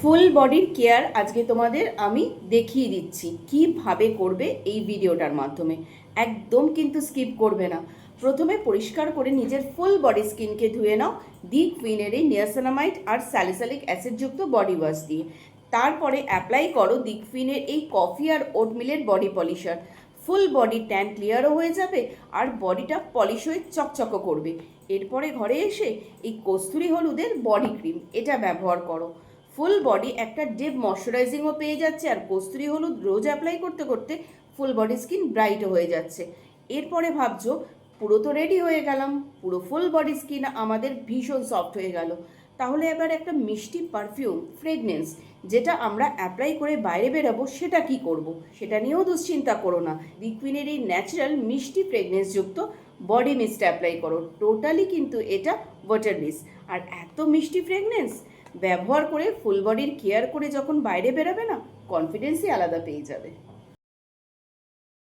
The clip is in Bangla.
ফুল বডির কেয়ার আজকে তোমাদের আমি দেখিয়ে দিচ্ছি কিভাবে করবে এই ভিডিওটার মাধ্যমে। একদম কিন্তু স্কিপ করবে না। প্রথমে পরিষ্কার করে নিজের ফুল বডি স্কিনকে ধুয়ে নাও দি কুইনের এই নিয়াসিনামাইড আর স্যালিসাইলিক অ্যাসিডযুক্ত বডি ওয়াশ দিয়ে। তারপরে অ্যাপ্লাই করো দি কুইনের এই কফি আর ওটমিলের body polisher. Full body tan ক্লিয়ারও হয়ে যাবে আর বডিটা পলিশ হয়ে চকচকো করবে। এরপরে ঘরে এসে এই কস্তুরি হলুদের বডি ক্রিম এটা ব্যবহার করো। ফুল বডি একটা ডিপ ময়শ্চারাইজিংও পেয়ে যাচ্ছে আর কস্তুরি হলুদ রোজ অ্যাপ্লাই করতে করতে ফুল বডি স্কিন ব্রাইটও হয়ে যাচ্ছে। এরপরে ভাবছো পুরো তো রেডি হয়ে গেলাম, পুরো ফুল বডি স্কিন আমাদের ভীষণ সফট হয়ে গেল, তাহলে এবার একটা মিষ্টি পারফিউম ফ্রেগনেন্স যেটা আমরা অ্যাপ্লাই করে বাইরে বেরাবো সেটা কি করব, সেটা নিয়েও দুশ্চিন্তা করো না। লিকুইনের এই ন্যাচারাল মিষ্টি ফ্রেগনেন্সযুক্ত বডি মিস্ট অ্যাপ্লাই করো। টোটালি কিন্তু এটা ওয়াটার বেস আর এত মিষ্টি ফ্রেগনেন্স ব্যবহার করে ফুল বডির কেয়ার করে যখন বাইরে বেরাবে না, কনফিডেন্সই আলাদা পেয়ে যাবে।